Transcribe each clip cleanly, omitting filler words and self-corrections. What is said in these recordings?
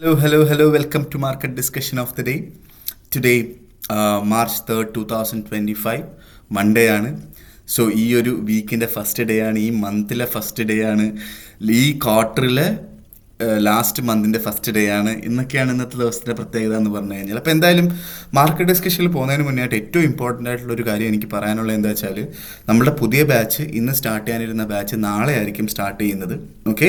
Hello. Welcome to market discussion of the day. Today, March 3rd, 2025, Monday ആണ്. So ഈ ഒരു വീക്കിൻ്റെ first day ആണ്, ഈ മന്തിലെ ഫസ്റ്റ് ഡേ ആണ്, ഈ ക്വാർട്ടറിലെ ലാസ്റ്റ് മന്തിൻ്റെ ഫസ്റ്റ് ഡേ ആണ്. ഇന്നൊക്കെയാണ് ഇന്നത്തെ ദിവസത്തിൻ്റെ പ്രത്യേകത എന്ന് പറഞ്ഞു കഴിഞ്ഞാൽ. അപ്പോൾ എന്തായാലും മാർക്കറ്റ് ഡിസ്കഷനിൽ പോകുന്നതിന് മുന്നേയായിട്ട് ഏറ്റവും ഇമ്പോർട്ടൻ്റ് ആയിട്ടുള്ളൊരു കാര്യം എനിക്ക് പറയാനുള്ളത് എന്താ വെച്ചാൽ, നമ്മുടെ പുതിയ ബാച്ച് ഇന്ന് സ്റ്റാർട്ട് ചെയ്യാനിരുന്ന ബാച്ച് നാളെ ആയിരിക്കും സ്റ്റാർട്ട് ചെയ്യുന്നത്. ഓക്കെ,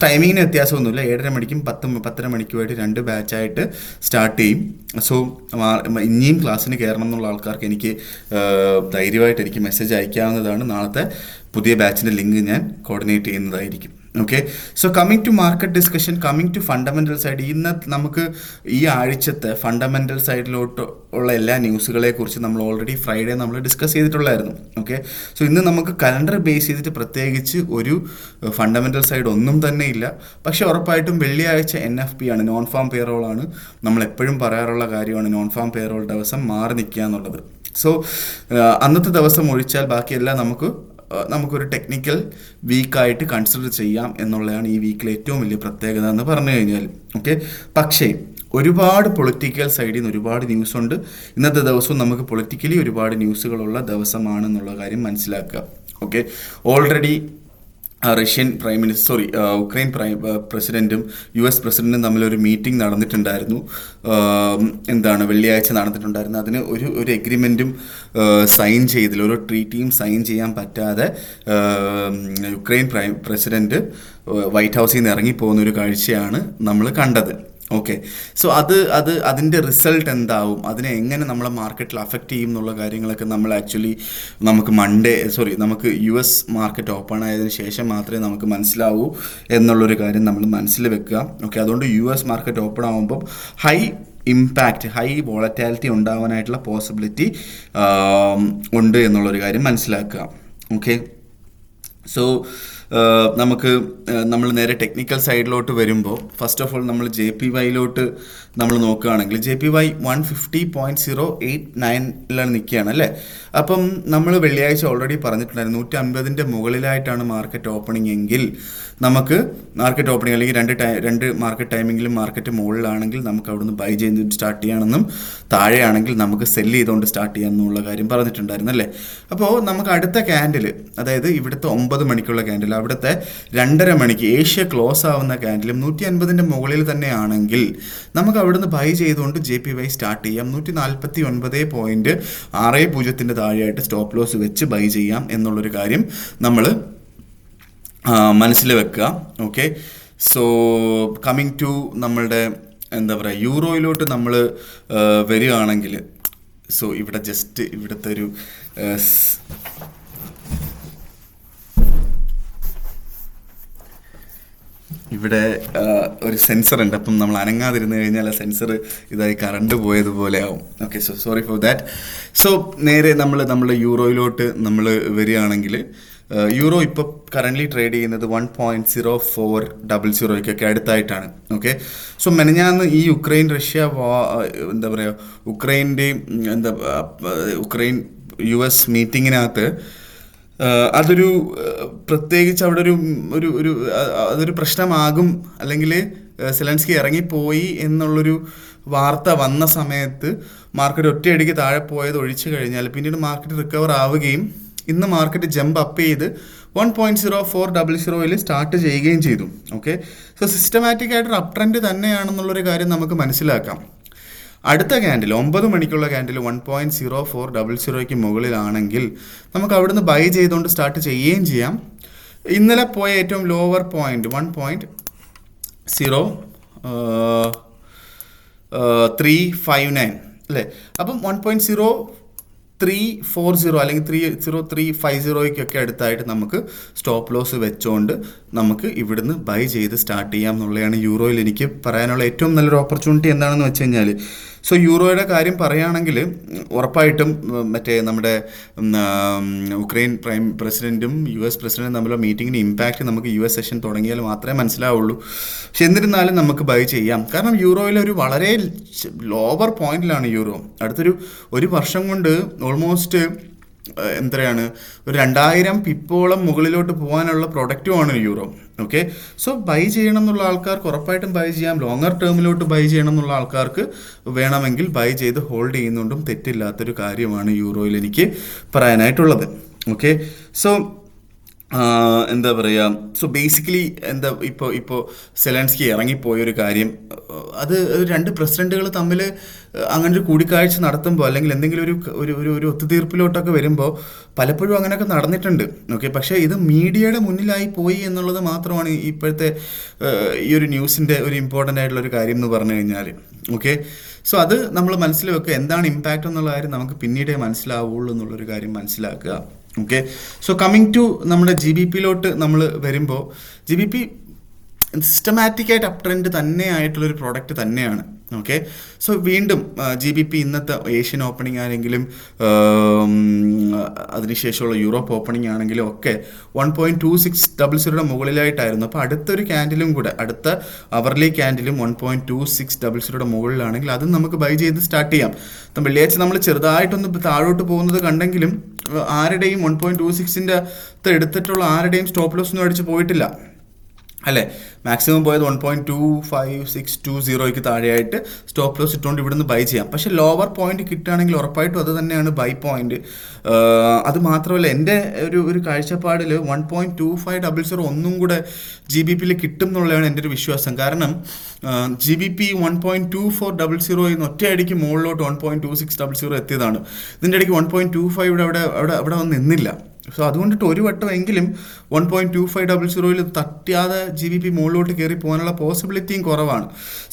ടൈമിങ്ങിന് വ്യത്യാസമൊന്നുമില്ല. 7:30 മണിക്കും 10:30 മണിക്കുമായിട്ട് രണ്ട് ബാച്ചായിട്ട് സ്റ്റാർട്ട് ചെയ്യും. സോ ഇനിയും ക്ലാസ്സിന് കയറണം എന്നുള്ള ആൾക്കാർക്ക് എനിക്ക് ധൈര്യമായിട്ട് എനിക്ക് മെസ്സേജ് അയക്കാവുന്നതാണ്. നാളത്തെ പുതിയ ബാച്ചിൻ്റെ ലിങ്ക് ഞാൻ കോർഡിനേറ്റ് ചെയ്യുന്നതായിരിക്കും. Okay, so coming to market discussion, coming to fundamental side. ഇന്ന് നമുക്ക് ഈ ആഴ്ചത്തെ ഫണ്ടമെൻ്റൽ സൈഡിലോട്ട് ഉള്ള എല്ലാ ന്യൂസുകളെക്കുറിച്ച് നമ്മൾ ഓൾറെഡി ഫ്രൈഡേ നമ്മൾ ഡിസ്കസ് ചെയ്തിട്ടുള്ളായിരുന്നു. ഓക്കെ, സോ ഇന്ന് നമുക്ക് കലണ്ടർ ബേസ് ചെയ്തിട്ട് പ്രത്യേകിച്ച് ഒരു ഫണ്ടമെൻ്റൽ സൈഡ് ഒന്നും തന്നെ ഇല്ല. പക്ഷേ ഉറപ്പായിട്ടും വെള്ളിയാഴ്ച NFP ആണ്, നോൺ ഫാം പേറോൾ ആണ്. നമ്മൾ എപ്പോഴും പറയാറുള്ള കാര്യമാണ് നോൺ ഫാം പേറോൾ ദിവസം മാറി നിൽക്കുക എന്നുള്ളത്. സോ അന്നത്തെ ദിവസം ഒഴിച്ചാൽ ബാക്കിയെല്ലാം നമുക്കൊരു ടെക്നിക്കൽ വീക്കായിട്ട് കൺസിഡർ ചെയ്യാം എന്നുള്ളതാണ് ഈ വീക്കിലെ ഏറ്റവും വലിയ പ്രത്യേകത എന്ന് പറഞ്ഞു കഴിഞ്ഞാൽ. ഓക്കെ, പക്ഷേ ഒരുപാട് പൊളിറ്റിക്കൽ സൈഡിൽ നിന്ന് ഒരുപാട് ന്യൂസ് ഉണ്ട്. ഇന്നത്തെ ദിവസവും നമുക്ക് പൊളിറ്റിക്കലി ഒരുപാട് ന്യൂസുകളുള്ള ദിവസമാണെന്നുള്ള കാര്യം മനസ്സിലാക്കുക. ഓക്കെ, ഓൾറെഡി ഉക്രൈൻ പ്രസിഡൻറ്റും US പ്രസിഡൻറ്റും തമ്മിലൊരു മീറ്റിംഗ് നടന്നിട്ടുണ്ടായിരുന്നു. വെള്ളിയാഴ്ച നടന്നിട്ടുണ്ടായിരുന്നു. അതിന് ഒരു എഗ്രിമെൻറ്റും സൈൻ ചെയ്തില്ല, ഒരു ട്രീറ്റിയും സൈൻ ചെയ്യാൻ പറ്റാതെ യുക്രൈൻ പ്രസിഡൻറ്റ് വൈറ്റ് ഹൗസിൽ നിന്ന് ഇറങ്ങിപ്പോകുന്ന ഒരു കാഴ്ചയാണ് നമ്മൾ കണ്ടത്. ഓക്കെ, സോ അതിൻ്റെ റിസൾട്ട് എന്താവും, അതിനെ എങ്ങനെ നമ്മളെ മാർക്കറ്റിൽ അഫക്റ്റ് ചെയ്യും എന്നുള്ള കാര്യങ്ങളൊക്കെ നമുക്ക് US മാർക്കറ്റ് ഓപ്പൺ ആയതിനു ശേഷം മാത്രമേ നമുക്ക് മനസ്സിലാവൂ എന്നുള്ളൊരു കാര്യം നമ്മൾ മനസ്സിൽ വെക്കുക. ഓക്കെ, അതുകൊണ്ട് US മാർക്കറ്റ് ഓപ്പൺ ആകുമ്പം ഹൈ വോളറ്റാലിറ്റി ഉണ്ടാവാനായിട്ടുള്ള പോസിബിലിറ്റി ഉണ്ട് എന്നുള്ളൊരു കാര്യം മനസ്സിലാക്കുക. ഓക്കെ, സോ നമ്മൾ നേരെ ടെക്നിക്കൽ സൈഡിലോട്ട് വരുമ്പോൾ ഫസ്റ്റ് ഓഫ് ഓൾ നമ്മൾ JPY നമ്മൾ നോക്കുകയാണെങ്കിൽ JPY 150.089 നിൽക്കുകയാണ് അല്ലേ. അപ്പം നമ്മൾ വെള്ളിയാഴ്ച ഓൾറെഡി പറഞ്ഞിട്ടുണ്ടായിരുന്നു 150ൻ്റെ മുകളിലായിട്ടാണ് മാർക്കറ്റ് ഓപ്പണിംഗ് എങ്കിൽ നമുക്ക് മാർക്കറ്റ് ഓപ്പണിംഗ് അല്ലെങ്കിൽ രണ്ട് മാർക്കറ്റ് ടൈമിങ്ങിലും മാർക്കറ്റ് മുകളിലാണെങ്കിൽ നമുക്ക് അവിടുന്ന് ബൈ ചെയ്ത് സ്റ്റാർട്ട് ചെയ്യണമെന്നും താഴെയാണെങ്കിൽ നമുക്ക് സെല്ല് ചെയ്തുകൊണ്ട് സ്റ്റാർട്ട് ചെയ്യാമെന്നുള്ള കാര്യം പറഞ്ഞിട്ടുണ്ടായിരുന്നു അല്ലേ. അപ്പോൾ നമുക്ക് അടുത്ത ക്യാൻഡിൽ, അതായത് ഇവിടുത്തെ 9 മണിക്കുള്ള ക്യാൻഡിൽ, അവിടുത്തെ 2:30 മണിക്ക് ഏഷ്യ ക്ലോസ് ആവുന്ന ക്യാൻഡിലും 150ൻ്റെ മുകളിൽ തന്നെയാണെങ്കിൽ നമുക്ക് അവിടുന്ന് ബൈ ചെയ്തുകൊണ്ട് JPY സ്റ്റാർട്ട് ചെയ്യാം. 149.60 താഴെയായിട്ട് സ്റ്റോപ്പ് ലോസ് വെച്ച് ബൈ ചെയ്യാം എന്നുള്ളൊരു കാര്യം നമ്മൾ മനസ്സിൽ വെക്കുക. ഓക്കെ, സോ കമ്മിങ് ടു നമ്മളുടെ യൂറോയിലോട്ട് നമ്മൾ വരികയാണെങ്കിൽ, സോ ഇവിടുത്തെ ഒരു ഇവിടെ ഒരു സെൻസർ ഉണ്ട്. അപ്പം നമ്മൾ അനങ്ങാതിരുന്ന് കഴിഞ്ഞാൽ ആ സെൻസർ ഇതായി കറണ്ട് പോയതുപോലെ ആവും. Okay, so sorry for that. So നേരെ നമ്മൾ യൂറോയിലോട്ട് നമ്മൾ വരികയാണെങ്കിൽ യൂറോ ഇപ്പോൾ കറൻ്റ്ലി ട്രേഡ് ചെയ്യുന്നത് 1.0400 അടുത്തായിട്ടാണ്. ഓക്കെ, സോ മെനഞ്ഞാന്ന് ഈ യുക്രൈൻ US മീറ്റിങ്ങിനകത്ത് അതൊരു പ്രത്യേകിച്ച് അവിടെ അതൊരു പ്രശ്നമാകും, അല്ലെങ്കിൽ സെലൻസ്കി ഇറങ്ങിപ്പോയി എന്നുള്ളൊരു വാർത്ത വന്ന സമയത്ത് മാർക്കറ്റ് ഒറ്റയടിക്ക് താഴെ പോയത് ഒഴിച്ചു കഴിഞ്ഞാൽ പിന്നീട് മാർക്കറ്റ് റിക്കവർ ആവുകയും ഇന്ന് മാർക്കറ്റ് ജമ്പ് അപ്പ് ചെയ്ത് 1.0400 സ്റ്റാർട്ട് ചെയ്യുകയും ചെയ്തു. ഓക്കെ, സോ സിസ്റ്റമാറ്റിക് ആയിട്ടൊരു അപ് ട്രെൻഡ് തന്നെയാണെന്നുള്ളൊരു കാര്യം നമുക്ക് മനസ്സിലാക്കാം. അടുത്ത ക്യാൻഡിൽ 9 മണിക്കുള്ള ക്യാൻഡിൽ 1.0400 മുകളിലാണെങ്കിൽ നമുക്ക് അവിടുന്ന് ബൈ ചെയ്തുകൊണ്ട് സ്റ്റാർട്ട് ചെയ്യുകയും ചെയ്യാം. ഇന്നലെ പോയ ഏറ്റവും ലോവർ പോയിന്റ് 1.0359 അല്ലേ. അപ്പം 1.0340 അല്ലെങ്കിൽ 30350 അടുത്തായിട്ട് നമുക്ക് സ്റ്റോപ്പ് ലോസ് വെച്ചുകൊണ്ട് നമുക്ക് ഇവിടുന്ന് ബൈ ചെയ്ത് സ്റ്റാർട്ട് ചെയ്യാം എന്നുള്ളതാണ് യൂറോയിൽ എനിക്ക് പറയാനുള്ള ഏറ്റവും നല്ലൊരു ഓപ്പർച്യൂണിറ്റി എന്താണെന്ന് വെച്ച് കഴിഞ്ഞാൽ. സോ യൂറോയുടെ കാര്യം പറയുകയാണെങ്കിൽ ഉറപ്പായിട്ടും നമ്മുടെ ഉക്രൈൻ പ്രസിഡൻറ്റും US പ്രസിഡൻറ്റും തമ്മിലുള്ള മീറ്റിങ്ങിന് ഇമ്പാക്റ്റ് നമുക്ക് US സെഷൻ തുടങ്ങിയാൽ മാത്രമേ മനസ്സിലാവുള്ളൂ. പക്ഷെ എന്നിരുന്നാലും നമുക്ക് ബൈ ചെയ്യാം. കാരണം യൂറോയിലൊരു വളരെ ലോവർ പോയിന്റിലാണ് യൂറോ. ഒരു വർഷം കൊണ്ട് ഓൾമോസ്റ്റ് ഒരു 2000 പിപ്പോളം മുകളിലോട്ട് പോകാനുള്ള പ്രൊഡക്റ്റുമാണ് യൂറോ. ഓക്കെ. സോ ബൈ ചെയ്യണം എന്നുള്ള ആൾക്കാർക്ക് ഉറപ്പായിട്ടും ബൈ ചെയ്യാം. ലോങ്ങർ ടേമിലോട്ട് ബൈ ചെയ്യണം എന്നുള്ള ആൾക്കാർക്ക് വേണമെങ്കിൽ ബൈ ചെയ്ത് ഹോൾഡ് ചെയ്യുന്നുണ്ടും തെറ്റില്ലാത്തൊരു കാര്യമാണ് യൂറോയിൽ എനിക്ക് പറയാനായിട്ടുള്ളത്. ഓക്കെ. സോ എന്താ പറയുക, സോ ബേസിക്കലി ഇപ്പോൾ സെലൻസ്കി ഇറങ്ങിപ്പോയൊരു കാര്യം, അത് രണ്ട് പ്രസിഡന്റുകൾ തമ്മിൽ അങ്ങനെ ഒരു കൂടിക്കാഴ്ച നടത്തുമ്പോൾ അല്ലെങ്കിൽ എന്തെങ്കിലും ഒരു ഒത്തുതീർപ്പിലോട്ടൊക്കെ വരുമ്പോൾ പലപ്പോഴും അങ്ങനെയൊക്കെ നടന്നിട്ടുണ്ട്. ഓക്കെ. പക്ഷേ ഇത് മീഡിയയുടെ മുന്നിലായി പോയി എന്നുള്ളത് മാത്രമാണ് ഇപ്പോഴത്തെ ഈ ഒരു ന്യൂസിൻ്റെ ഒരു ഇമ്പോർട്ടൻ്റ് ആയിട്ടുള്ള ഒരു കാര്യം എന്ന് പറഞ്ഞു കഴിഞ്ഞാൽ. ഓക്കെ. സോ അത് നമ്മൾ മനസ്സിൽ വെക്കുക. എന്താണ് ഇമ്പാക്റ്റ് എന്നുള്ള കാര്യം നമുക്ക് പിന്നീടേ മനസ്സിലാവുള്ളൂ എന്നുള്ളൊരു കാര്യം മനസ്സിലാക്കുക. ഓക്കെ. സോ കമ്മിങ് ടു നമ്മുടെ GBPയിലോട്ട് നമ്മൾ വരുമ്പോൾ, GBP സിസ്റ്റമാറ്റിക് ആയിട്ട് അപ് ട്രെൻഡ് തന്നെ ആയിട്ടുള്ളൊരു പ്രോഡക്റ്റ് തന്നെയാണ്. ഓക്കെ. സോ വീണ്ടും GBP ഇന്നത്തെ ഏഷ്യൻ ഓപ്പണിംഗ് ആണെങ്കിലും അതിനുശേഷമുള്ള യൂറോപ്പ് ഓപ്പണിംഗ് ആണെങ്കിലും ഒക്കെ 1.2600 മുകളിലായിട്ടായിരുന്നു. അപ്പോൾ അടുത്തൊരു ക്യാൻഡിലും കൂടെ, അടുത്ത അവർലി ക്യാൻഡിലും 1.2600 മുകളിലാണെങ്കിൽ അതും നമുക്ക് ബൈ ചെയ്ത് സ്റ്റാർട്ട് ചെയ്യാം. അപ്പം വെള്ളിയാഴ്ച നമ്മൾ ചെറുതായിട്ടൊന്ന് താഴോട്ട് പോകുന്നത് കണ്ടെങ്കിലും ആരുടെയും 1.26ൻ്റെ എടുത്തിട്ടുള്ള ആരുടെയും സ്റ്റോപ്പ് ലോസ് ഒന്നും അടിച്ച് പോയിട്ടില്ല അല്ലേ. മാക്സിമം പോയത് 1.25620 താഴെയായിട്ട് സ്റ്റോപ്പ് ലോസ് ഇട്ടുകൊണ്ട് ഇവിടുന്ന് ബൈ ചെയ്യാം. പക്ഷേ ലോവർ പോയിന്റ് കിട്ടുകയാണെങ്കിൽ ഉറപ്പായിട്ടും അത് തന്നെയാണ് ബൈ പോയിന്റ്. അത് മാത്രമല്ല, എൻ്റെ ഒരു കാഴ്ചപ്പാടിൽ 1.2500 ഒന്നും കൂടെ GBPയിൽ കിട്ടും എന്നുള്ളതാണ് എൻ്റെ ഒരു വിശ്വാസം. കാരണം GBP 1.2400 ഒറ്റയടിക്ക് മുകളിലോട്ട് 1.2600 എത്തിയതാണ്. ഇതിൻ്റെ ഇടയ്ക്ക് 1.25 അവിടെ വന്ന് നിന്നില്ല. സോ അതുകൊണ്ടിട്ട് ഒരു വട്ടമെങ്കിലും 1.2500 തട്ടിയാതെ GBP മുകളിലോട്ട് കയറി പോകാനുള്ള പോസിബിലിറ്റിയും കുറവാണ്.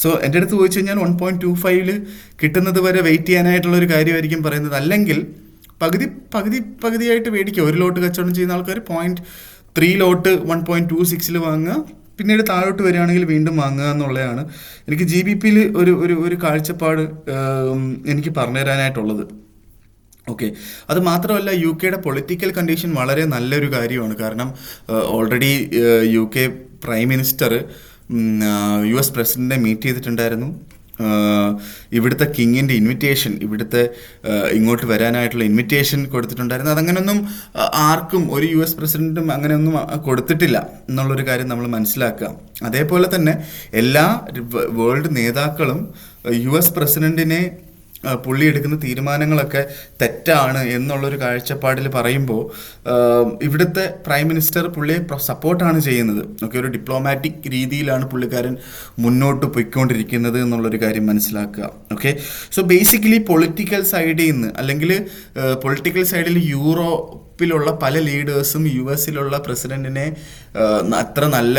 സോ എൻ്റെ അടുത്ത് ചോദിച്ചു കഴിഞ്ഞാൽ 1.25 കിട്ടുന്നത് വരെ വെയിറ്റ് ചെയ്യാനായിട്ടുള്ള ഒരു കാര്യമായിരിക്കും പറയുന്നത്. അല്ലെങ്കിൽ പകുതിയായിട്ട് മേടിക്കുക. ഒരു ലോട്ട് കച്ചവടം ചെയ്യുന്ന ആൾക്കാർ 0.3 ലോട്ട് 1.26 വാങ്ങുക, പിന്നീട് താഴോട്ട് വരികയാണെങ്കിൽ വീണ്ടും വാങ്ങുക എന്നുള്ളതാണ് എനിക്ക് GBPയിൽ ഒരു കാഴ്ചപ്പാട് എനിക്ക് പറഞ്ഞു തരാനായിട്ടുള്ളത്. ഓക്കെ. അത് മാത്രമല്ല, UK പൊളിറ്റിക്കൽ കണ്ടീഷൻ വളരെ നല്ലൊരു കാര്യമാണ്. കാരണം already UK prime minister US പ്രസിഡന്റിനെ മീറ്റ് ചെയ്തിട്ടുണ്ടായിരുന്നു. ഇവിടുത്തെ കിങ്ങിൻ്റെ ഇൻവിറ്റേഷൻ, ഇങ്ങോട്ട് വരാനായിട്ടുള്ള ഇൻവിറ്റേഷൻ കൊടുത്തിട്ടുണ്ടായിരുന്നു. അതങ്ങനെയൊന്നും ആർക്കും ഒരു US പ്രസിഡന്റും അങ്ങനെയൊന്നും കൊടുത്തിട്ടില്ല എന്നുള്ളൊരു കാര്യം നമ്മൾ മനസ്സിലാക്കുക. അതേപോലെ തന്നെ എല്ലാ വേൾഡ് നേതാക്കളും US പ്രസിഡന്റിനെ പുള്ളി എടുക്കുന്ന തീരുമാനങ്ങളൊക്കെ തെറ്റാണ് എന്നുള്ളൊരു കാഴ്ചപ്പാടിൽ പറയുമ്പോൾ ഇവിടുത്തെ പ്രൈം മിനിസ്റ്റർ പുള്ളിയെ സപ്പോർട്ടാണ് ചെയ്യുന്നത്. ഓക്കെ. ഒരു ഡിപ്ലോമാറ്റിക് രീതിയിലാണ് പുള്ളിക്കാരൻ മുന്നോട്ട് പോയിക്കൊണ്ടിരിക്കുന്നത് എന്നുള്ളൊരു കാര്യം മനസ്സിലാക്കുക. ഓക്കെ. സോ ബേസിക്കലി പൊളിറ്റിക്കൽ സൈഡിൽ നിന്ന്, അല്ലെങ്കിൽ പൊളിറ്റിക്കൽ സൈഡിൽ യൂറോപ്പിലുള്ള പല ലീഡേഴ്സും US പ്രസിഡന്റിനെ അത്ര നല്ല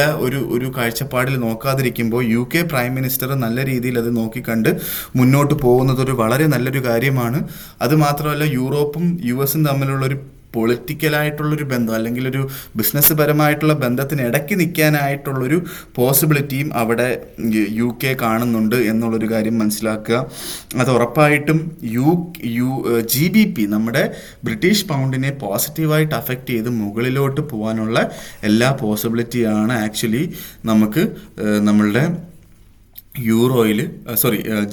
ഒരു കാഴ്ചപ്പാടിൽ നോക്കാതിരിക്കുമ്പോൾ UK പ്രൈം മിനിസ്റ്റർ നല്ല രീതിയിൽ അത് നോക്കിക്കണ്ട് മുന്നോട്ട് പോകുന്നത് വളരെ നല്ലൊരു കാര്യമാണ്. അത് മാത്രമല്ല, യൂറോപ്പും US തമ്മിലുള്ളൊരു പൊളിറ്റിക്കലായിട്ടുള്ളൊരു ബന്ധം, അല്ലെങ്കിൽ ഒരു ബിസിനസ് പരമായിട്ടുള്ള ബന്ധത്തിന് ഇടയ്ക്ക് നിൽക്കാനായിട്ടുള്ളൊരു പോസിബിലിറ്റിയും അവിടെ UK കാണുന്നുണ്ട് എന്നുള്ളൊരു കാര്യം മനസ്സിലാക്കുക. അത് ഉറപ്പായിട്ടും GBP നമ്മുടെ ബ്രിട്ടീഷ് പൗണ്ടിനെ പോസിറ്റീവായിട്ട് അഫക്റ്റ് ചെയ്ത് മുകളിലോട്ട് പോകാനുള്ള എല്ലാ പോസിബിലിറ്റിയാണ് ആക്ച്വലി നമുക്ക് നമ്മളുടെ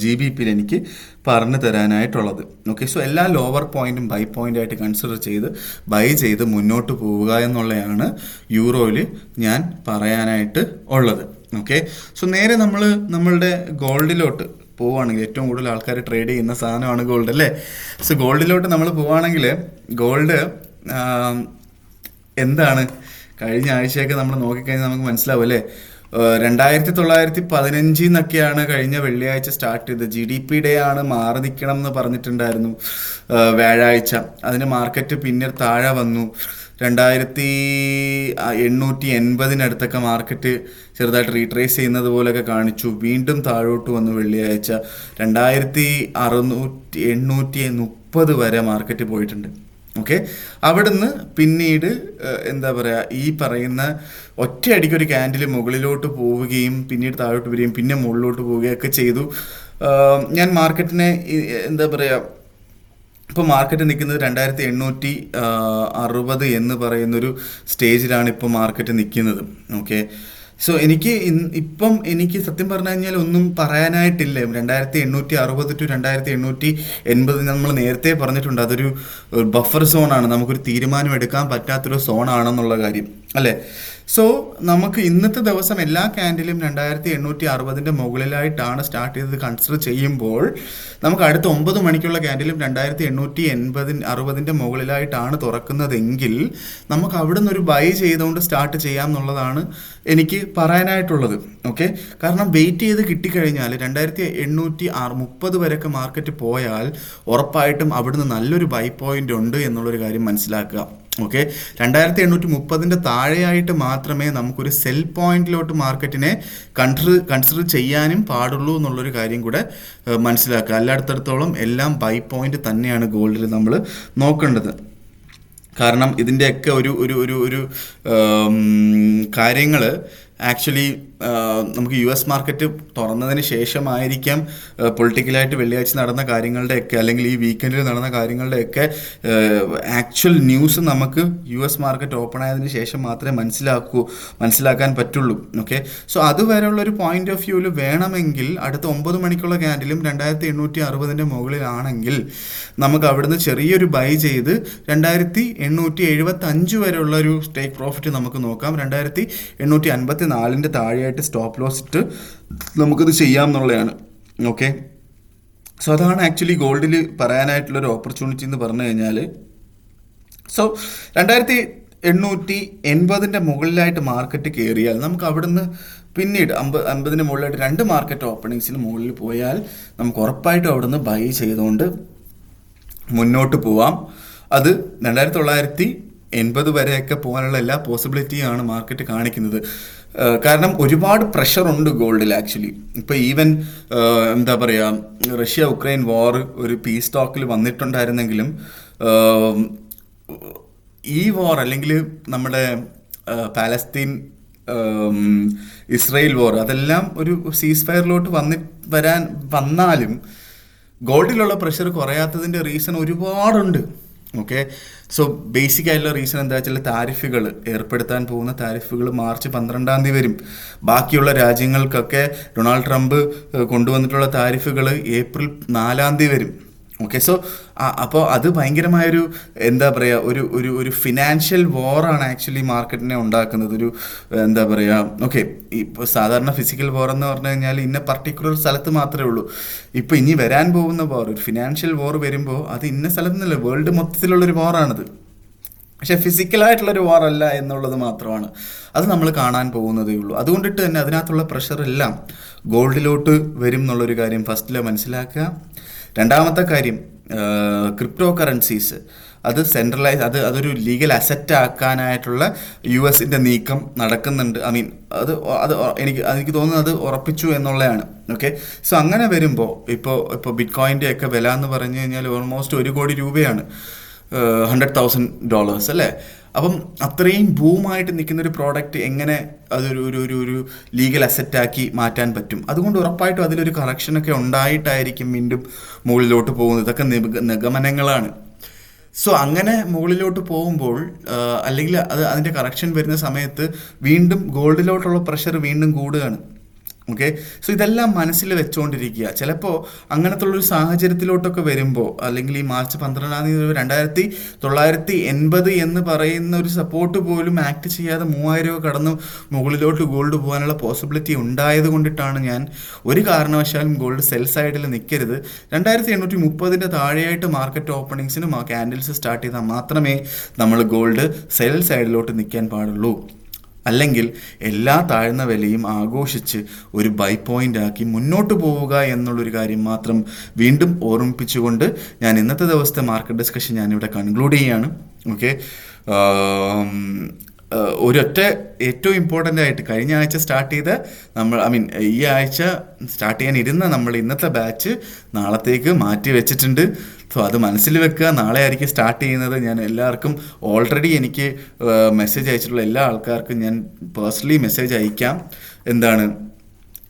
GBPയിൽ എനിക്ക് പറഞ്ഞു തരാനായിട്ടുള്ളത്. ഓക്കെ. സോ എല്ലാ ലോവർ പോയിന്റും ബൈ പോയിന്റ് ആയിട്ട് കൺസിഡർ ചെയ്ത് ബൈ ചെയ്ത് മുന്നോട്ട് പോവുക എന്നുള്ളതാണ് യൂറോയിൽ ഞാൻ പറയാനായിട്ട് ഉള്ളത്. ഓക്കെ. സോ നേരെ നമ്മളുടെ ഗോൾഡിലോട്ട് പോവുകയാണെങ്കിൽ, ഏറ്റവും കൂടുതൽ ആൾക്കാർ ട്രേഡ് ചെയ്യുന്ന സാധനമാണ് ഗോൾഡ് അല്ലേ. സോ ഗോൾഡിലോട്ട് നമ്മൾ പോവുകയാണെങ്കിൽ, ഗോൾഡ് എന്താണ് കഴിഞ്ഞ ആഴ്ചയൊക്കെ നമ്മൾ നോക്കിക്കഴിഞ്ഞാൽ നമുക്ക് മനസ്സിലാവും അല്ലേ. 2915 കഴിഞ്ഞ വെള്ളിയാഴ്ച സ്റ്റാർട്ട് ചെയ്ത് GDP ഡേ ആണ്, മാറി നിൽക്കണം എന്ന് പറഞ്ഞിട്ടുണ്ടായിരുന്നു വ്യാഴാഴ്ച. അതിന് മാർക്കറ്റ് പിന്നെ താഴെ വന്നു. 2880 മാർക്കറ്റ് ചെറുതായിട്ട് റീട്രേസ് ചെയ്യുന്നത് പോലെയൊക്കെ കാണിച്ചു. വീണ്ടും താഴോട്ട് വന്നു വെള്ളിയാഴ്ച. 2830 വരെ മാർക്കറ്റ് പോയിട്ടുണ്ട്. ഓക്കെ. അവിടുന്ന് പിന്നീട് എന്താ പറയുക, ഈ പറയുന്ന ഒറ്റയടിക്കൊരു ക്യാൻഡിൽ മുകളിലോട്ട് പോവുകയും പിന്നീട് താഴോട്ട് വരികയും പിന്നെ മുകളിലോട്ട് പോവുകയൊക്കെ ചെയ്തു. ഞാൻ മാർക്കറ്റിനെ എന്താ പറയുക, ഇപ്പോൾ മാർക്കറ്റ് നിൽക്കുന്നത് 2860 എന്ന് പറയുന്നൊരു സ്റ്റേജിലാണ് ഇപ്പോൾ മാർക്കറ്റ് നിൽക്കുന്നത്. ഓക്കെ. സോ എനിക്ക് സത്യം പറഞ്ഞു കഴിഞ്ഞാൽ ഒന്നും പറയാനായിട്ടില്ല. 2860 to 2880 നമ്മൾ നേരത്തെ പറഞ്ഞിട്ടുണ്ട്, അതൊരു ബഫർ സോണാണ്, നമുക്കൊരു തീരുമാനം എടുക്കാൻ പറ്റാത്തൊരു സോണാണെന്നുള്ള കാര്യം അല്ലേ. സോ നമുക്ക് ഇന്നത്തെ ദിവസം എല്ലാ ക്യാൻഡിലും 2860 മുകളിലായിട്ടാണ് സ്റ്റാർട്ട് ചെയ്തത് കൺസിഡർ ചെയ്യുമ്പോൾ നമുക്ക് അടുത്ത 9 മണിക്കുള്ള ക്യാൻഡിലും 2860 മുകളിലായിട്ടാണ് തുറക്കുന്നതെങ്കിൽ നമുക്ക് അവിടെ നിന്ന് ഒരു ബൈ ചെയ്തുകൊണ്ട് സ്റ്റാർട്ട് ചെയ്യാം എന്നുള്ളതാണ് എനിക്ക് പറയാനായിട്ടുള്ളത്. ഓക്കെ, കാരണം വെയിറ്റ് ചെയ്ത് കിട്ടിക്കഴിഞ്ഞാൽ 2830 വരെയൊക്കെ മാർക്കറ്റ് പോയാൽ ഉറപ്പായിട്ടും അവിടുന്ന് നല്ലൊരു ബൈ പോയിന്റ് ഉണ്ട് എന്നുള്ളൊരു കാര്യം മനസ്സിലാക്കുക. ഓക്കെ, 2830 താഴെയായിട്ട് മാത്രമേ നമുക്കൊരു സെൽ പോയിന്റിലോട്ട് മാർക്കറ്റിനെ കൺസിഡർ ചെയ്യാനും പാടുള്ളൂ എന്നുള്ളൊരു കാര്യം കൂടെ മനസ്സിലാക്കുക. അല്ലാത്തടത്തോളം എല്ലാം ബൈ പോയിന്റ് തന്നെയാണ് ഗോൾഡിൽ നമ്മൾ നോക്കേണ്ടത്. കാരണം ഇതിൻ്റെയൊക്കെ ഒരു കാര്യങ്ങൾ ആക്ച്വലി നമുക്ക് US മാർക്കറ്റ് തുറന്നതിന് ശേഷമായിരിക്കാം പൊളിറ്റിക്കലായിട്ട് വെള്ളിയാഴ്ച നടന്ന കാര്യങ്ങളുടെയൊക്കെ അല്ലെങ്കിൽ ഈ വീക്കെൻഡിൽ നടന്ന കാര്യങ്ങളുടെയൊക്കെ ആക്ച്വൽ ന്യൂസ് നമുക്ക് US മാർക്കറ്റ് ഓപ്പൺ ആയതിനു ശേഷം മാത്രമേ മനസ്സിലാക്കാൻ പറ്റുള്ളൂ. ഓക്കെ, സോ അതുവരെയുള്ളൊരു പോയിന്റ് ഓഫ് വ്യൂവിൽ വേണമെങ്കിൽ അടുത്ത 9 മണിക്കുള്ള ക്യാൻഡിലും 2860 മുകളിലാണെങ്കിൽ നമുക്ക് അവിടുന്ന് ചെറിയൊരു ബൈ ചെയ്ത് 2875 വരെയുള്ള ഒരു സ്റ്റേക്ക് പ്രോഫിറ്റ് നമുക്ക് നോക്കാം. 2854 താഴെയായിട്ട് സ്റ്റോപ്പ് ലോസ് ഇട്ട് നമുക്കത് ചെയ്യാം എന്നുള്ളതാണ്. ഓക്കെ, സോ അതാണ് ആക്ച്വലി ഗോൾഡിൽ പറയാനായിട്ടുള്ളൊരു ഓപ്പർച്യൂണിറ്റി എന്ന് പറഞ്ഞു കഴിഞ്ഞാൽ. സോ 2880 മുകളിലായിട്ട് മാർക്കറ്റ് കയറിയാൽ നമുക്ക് അവിടുന്ന് പിന്നീട് 50 മുകളിലായിട്ട് 2 മാർക്കറ്റ് ഓപ്പണിങ്സിന് മുകളിൽ പോയാൽ നമുക്ക് ഉറപ്പായിട്ടും അവിടുന്ന് ബൈ ചെയ്തുകൊണ്ട് മുന്നോട്ട് പോവാം. അത് 2980 വരെയൊക്കെ പോകാനുള്ള എല്ലാ പോസിബിലിറ്റിയാണ് മാർക്കറ്റ് കാണിക്കുന്നത്. കാരണം ഒരുപാട് പ്രഷറുണ്ട് ഗോൾഡിൽ ആക്ച്വലി. ഇപ്പോൾ ഈവൻ എന്താ പറയുക, റഷ്യ ഉക്രൈൻ വാർ ഒരു പീസ് ടോക്കിൽ വന്നിട്ടുണ്ടായിരുന്നെങ്കിലും ഈ വാർ അല്ലെങ്കിൽ നമ്മുടെ പാലസ്തീൻ ഇസ്രയേൽ വാർ അതെല്ലാം ഒരു സീസ് ഫയറിലോട്ട് വന്നാലും ഗോൾഡിലുള്ള പ്രഷർ കുറയാത്തതിൻ്റെ റീസൺ ഒരുപാടുണ്ട്. ഓക്കെ, സോ ബേസിക് ആയിട്ടുള്ള റീസൺ എന്താ വെച്ചാൽ താരിഫുകൾ ഏർപ്പെടുത്താൻ പോകുന്ന താരിഫുകൾ മാർച്ച് 12 വരും. ബാക്കിയുള്ള രാജ്യങ്ങൾക്കൊക്കെ ഡൊണാൾഡ് ട്രംപ് കൊണ്ടുവന്നിട്ടുള്ള താരിഫുകൾ ഏപ്രിൽ 4 വരും. ഓക്കെ, സോ അപ്പോൾ അത് ഭയങ്കരമായൊരു എന്താ പറയുക ഒരു ഫിനാൻഷ്യൽ വാറാണ് ആക്ച്വലി മാർക്കറ്റിനെ ഉണ്ടാക്കുന്നത്. ഒരു എന്താ പറയുക, ഓക്കെ, ഇപ്പോൾ സാധാരണ ഫിസിക്കൽ വാർ എന്ന് പറഞ്ഞു കഴിഞ്ഞാൽ ഇന്ന പർട്ടിക്കുലർ സ്ഥലത്ത് മാത്രമേ ഉള്ളൂ. ഇപ്പോൾ ഇനി വരാൻ പോകുന്ന വാർ, ഒരു ഫിനാൻഷ്യൽ വാർ വരുമ്പോൾ അത് ഇന്ന സ്ഥലത്ത് നിന്നല്ല, വേൾഡ് മൊത്തത്തിലുള്ളൊരു വാറാണിത്. പക്ഷേ ഫിസിക്കലായിട്ടുള്ളൊരു വാറല്ല എന്നുള്ളത് മാത്രമാണ്. അത് നമ്മൾ കാണാൻ പോകുന്നതേ ഉള്ളൂ. അതുകൊണ്ടിട്ട് തന്നെ അതിനകത്തുള്ള പ്രഷറെല്ലാം ഗോൾഡിലോട്ട് വരും എന്നുള്ളൊരു കാര്യം ഫസ്റ്റിൽ മനസ്സിലാക്കുക. രണ്ടാമത്തെ കാര്യം, ക്രിപ്റ്റോ കറൻസീസ് അത് അതൊരു ലീഗൽ അസറ്റ് ആക്കാനായിട്ടുള്ള US-ൻ്റെ നീക്കം നടക്കുന്നുണ്ട്. അത് എനിക്ക് തോന്നുന്നത് അത് ഉറപ്പിച്ചു എന്നുള്ളതാണ്. ഓക്കെ, സോ അങ്ങനെ വരുമ്പോൾ ഇപ്പോൾ ബിറ്റ്കോയിൻ്റെ ഒക്കെ വില എന്ന് പറഞ്ഞു കഴിഞ്ഞാൽ ഓൾമോസ്റ്റ് 1 കോടി രൂപയാണ്, $100,000 അല്ലേ. അപ്പം അത്രയും ബൂമായിട്ട് നിൽക്കുന്നൊരു പ്രോഡക്റ്റ് എങ്ങനെ അതൊരു ലീഗൽ അസറ്റാക്കി മാറ്റാൻ പറ്റും? അതുകൊണ്ട് ഉറപ്പായിട്ടും അതിലൊരു കറക്ഷനൊക്കെ ഉണ്ടായിട്ടായിരിക്കും വീണ്ടും മുകളിലോട്ട് പോകുന്നത്. ഇതൊക്കെ നിഗമനങ്ങളാണ്. സോ അങ്ങനെ മുകളിലോട്ട് പോകുമ്പോൾ അല്ലെങ്കിൽ അതിൻ്റെ കറക്ഷൻ വരുന്ന സമയത്ത് വീണ്ടും ഗോൾഡിലോട്ടുള്ള പ്രഷർ വീണ്ടും കൂടുകയാണ്. ഓക്കെ, സോ ഇതെല്ലാം മനസ്സിൽ വെച്ചുകൊണ്ടിരിക്കുക. ചിലപ്പോൾ അങ്ങനത്തുള്ളൊരു സാഹചര്യത്തിലോട്ടൊക്കെ വരുമ്പോൾ അല്ലെങ്കിൽ ഈ മാർച്ച് 12 2980 എന്ന് പറയുന്ന ഒരു സപ്പോർട്ട് പോലും ആക്ട് ചെയ്യാതെ 3000 കടന്ന് മുകളിലോട്ട് ഗോൾഡ് പോകാനുള്ള പോസിബിലിറ്റി ഉണ്ടായത് കൊണ്ടിട്ടാണ് ഞാൻ ഒരു കാരണവശാലും ഗോൾഡ് സെൽ സൈഡിൽ നിൽക്കരുത്. 2830 താഴെയായിട്ട് മാർക്കറ്റ് ഓപ്പണിങ്സിനും ആ ക്യാൻഡിൽസ് സ്റ്റാർട്ട് ചെയ്താൽ മാത്രമേ നമ്മൾ ഗോൾഡ് സെൽ സൈഡിലോട്ട് നിൽക്കാൻ പാടുള്ളൂ. അല്ലെങ്കിൽ എല്ലാ താഴ്ന്ന വിലയും ആഘോഷിച്ച് ഒരു ബൈ പോയിന്റ് ആക്കി മുന്നോട്ട് പോവുക എന്നുള്ളൊരു കാര്യം മാത്രം വീണ്ടും ഓർമ്മിപ്പിച്ചുകൊണ്ട് ഞാൻ ഇന്നത്തെ ദിവസത്തെ മാർക്കറ്റ് ഡിസ്കഷൻ ഞാനിവിടെ കൺക്ലൂഡ് ചെയ്യുകയാണ്. ഓക്കെ, ഒരൊറ്റ ഏറ്റവും ഇമ്പോർട്ടൻ്റ് ആയിട്ട് കഴിഞ്ഞ ആഴ്ച സ്റ്റാർട്ട് ചെയ്ത ഈ ആഴ്ച സ്റ്റാർട്ട് ചെയ്യാനിരുന്ന നമ്മൾ ഇന്നത്തെ ബാച്ച് നാളത്തേക്ക് മാറ്റി വെച്ചിട്ടുണ്ട്. സോ അത് മനസ്സിൽ വെക്കുക. നാളെ ആയിരിക്കും സ്റ്റാർട്ട് ചെയ്യുന്നത്. ഞാൻ എല്ലാവർക്കും ഓൾറെഡി എനിക്ക് മെസ്സേജ് അയച്ചിട്ടുള്ള എല്ലാ ആൾക്കാർക്കും ഞാൻ പേഴ്സണലി മെസ്സേജ് അയക്കാം. എന്താണ്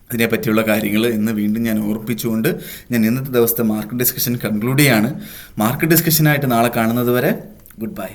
ഇതിനെ പറ്റിയുള്ള കാര്യങ്ങൾ എന്ന് വീണ്ടും ഞാൻ ഓർപ്പിച്ചുകൊണ്ട് ഞാൻ ഇന്നത്തെ ദിവസത്തെ മാർക്കറ്റ് ഡിസ്കഷൻ കൺക്ലൂഡ് ചെയ്യാണ്. മാർക്കറ്റ് ഡിസ്കഷനായിട്ട് നാളെ കാണുന്നത് വരെ ഗുഡ് ബൈ.